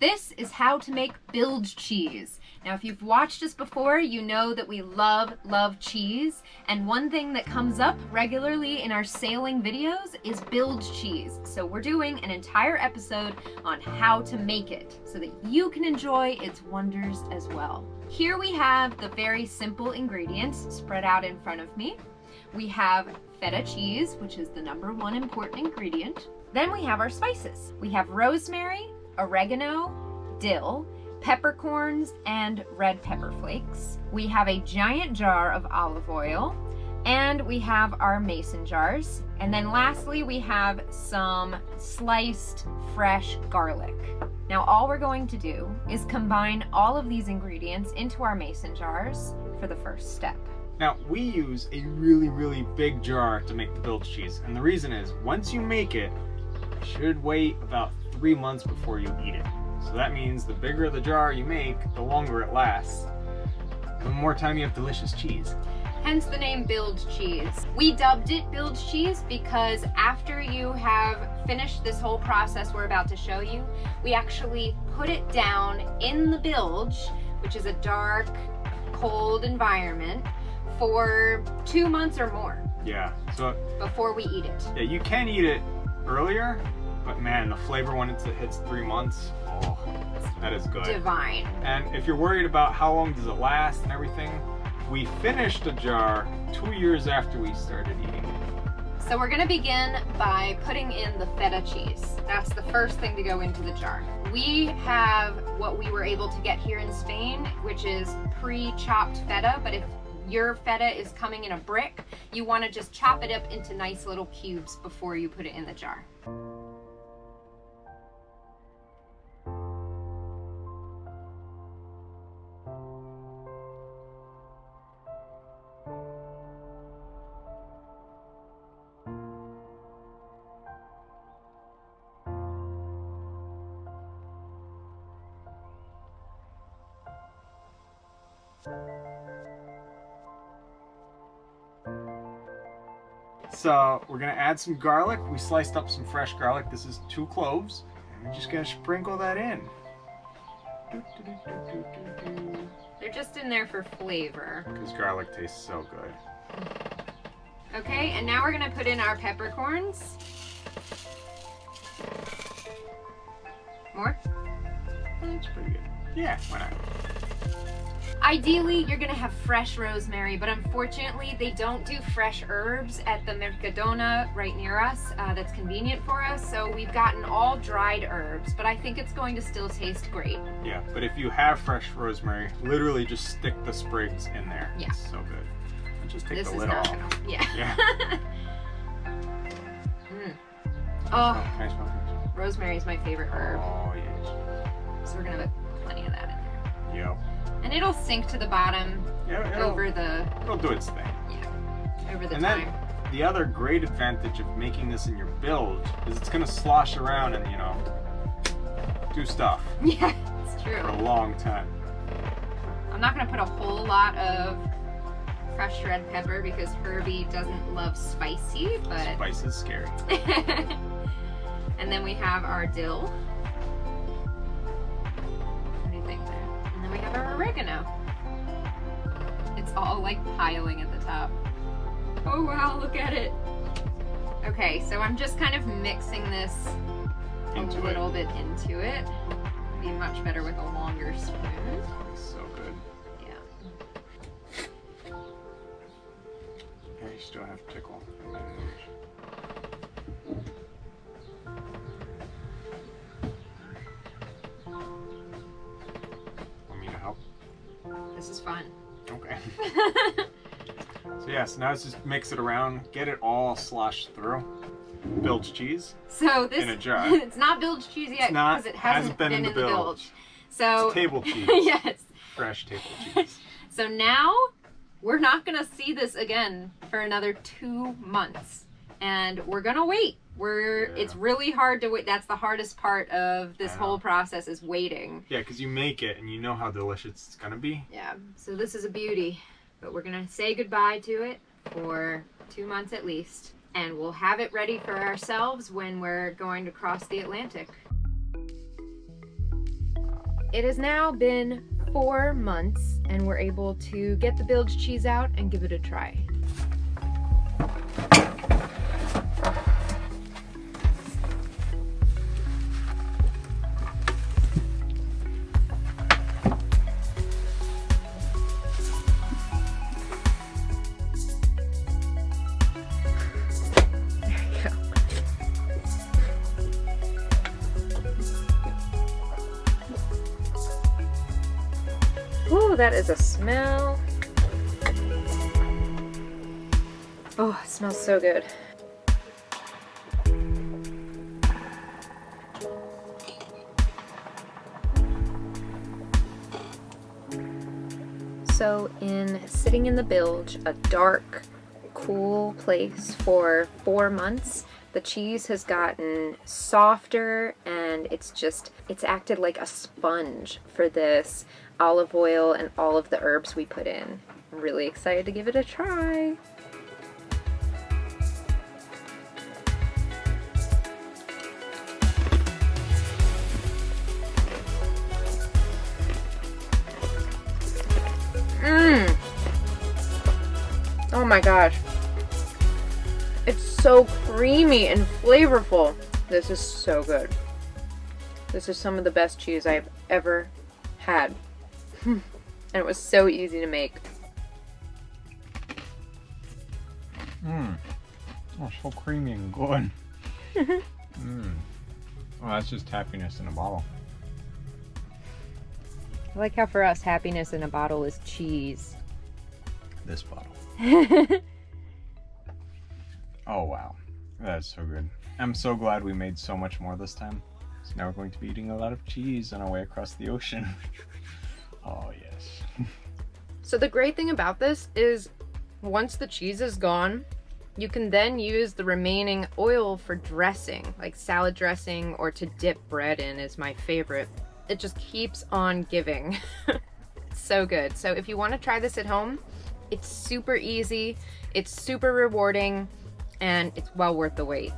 This is how to make bilge cheese. Now, if you've watched us before, you know that we love cheese. And one thing that comes up regularly in our sailing videos is bilge cheese. So we're doing an entire episode on how to make it so that you can enjoy its wonders as well. Here we have the very simple ingredients spread out in front of me. We have feta cheese, which is the #1 important ingredient. Then we have our spices. We have rosemary, oregano, dill, peppercorns, and red pepper flakes. We have a giant jar of olive oil, and we have our mason jars. And then lastly, we have some sliced fresh garlic. Now all we're going to do is combine all of these ingredients into our mason jars for the first step. Now, we use a really big jar to make the bilge cheese, and the reason is, once you make it, you should wait about 3 months before you eat it. So that means the bigger the jar you make, the longer it lasts. The more time you have delicious cheese. Hence the name bilge cheese. We dubbed it bilge cheese because after you have finished this whole process we're about to show you, we actually put it down in the bilge, which is a dark, cold environment, for 2 months or more. Yeah, so before we eat it. Yeah, you can eat it earlier, but man, the flavor when it hits 3 months, oh, that is good. Divine. And if you're worried about how long does it last and everything, we finished a jar 2 years after we started eating it. So we're gonna begin by putting in the feta cheese. That's the first thing to go into the jar. We have what we were able to get here in Spain, which is pre-chopped feta, but if your feta is coming in a brick, you want to just chop it up into nice little cubes before you put it in the jar. So we're gonna add some garlic. We sliced up some fresh garlic. This is 2 cloves. And we're just gonna sprinkle that in. They're just in there for flavor. Because garlic tastes so good. Okay, and now we're gonna put in our peppercorns. More? That's pretty good. Yeah, why not? Ideally, you're gonna have fresh rosemary, but unfortunately, they don't do fresh herbs at the Mercadona right near us. That's convenient for us, so we've gotten all dried herbs, but I think it's going to still taste great. Yeah, but if you have fresh rosemary, literally just stick the sprigs in there. Yeah. It's so good. And just take This the is lid not off. gonna, yeah. Yeah. Oh, Can I smell it? rosemary is my favorite herb. Oh, yes. So we're gonna put plenty of that in there. Yep. And it'll sink to the bottom over the... It'll do its thing. Yeah, over the and time. Then the other great advantage of making this in your bilge is it's gonna slosh around and, you know, do stuff. Yeah, it's true. For a long time. I'm not gonna put a whole lot of fresh red pepper because Herbie doesn't love spicy, but... Spice is scary. And then we have our dill. What do you think there? And then we have our oregano. It's all like piling at the top. Oh wow, look at it. Okay, so I'm just kind of mixing this a little bit into it. It'd be much better with a longer spoon. So good. Yeah. Yeah, you still have pickle. Want me to help? This is fun. Okay. So yes, now let's just mix it around, get it all sloshed through. Bilge cheese. So this in a jar. It's not bilge cheese yet because it hasn't been in the bilge. So it's table cheese. Yes. Fresh table cheese. So now we're not gonna see this again for another 2 months, and we're gonna wait. It's really hard to wait. That's the hardest part of this whole process, is waiting. Yeah, because you make it and you know how delicious it's gonna be. Yeah. So this is a beauty, but we're gonna say goodbye to it for 2 months at least, and we'll have it ready for ourselves when we're going to cross the Atlantic. It has now been 4 months and we're able to get the bilge cheese out and give it a try. Ooh, that is a smell. Oh, it smells so good. So in sitting in the bilge, a dark, cool place for 4 months, the cheese has gotten softer and it's acted like a sponge for this olive oil and all of the herbs we put in. I'm really excited to give it a try. Oh my gosh. It's so creamy and flavorful. This is so good. This is some of the best cheese I've ever had. And it was so easy to make. Oh, so creamy and good. Oh, that's just happiness in a bottle. I like how for us, happiness in a bottle is cheese. This bottle. Oh wow, that's so good. I'm so glad we made so much more this time. So now we're going to be eating a lot of cheese on our way across the ocean. Oh yes. So the great thing about this is once the cheese is gone, you can then use the remaining oil for dressing, like salad dressing, or to dip bread in is my favorite. It just keeps on giving. It's so good. So if you want to try this at home, it's super easy, it's super rewarding, and it's well worth the wait.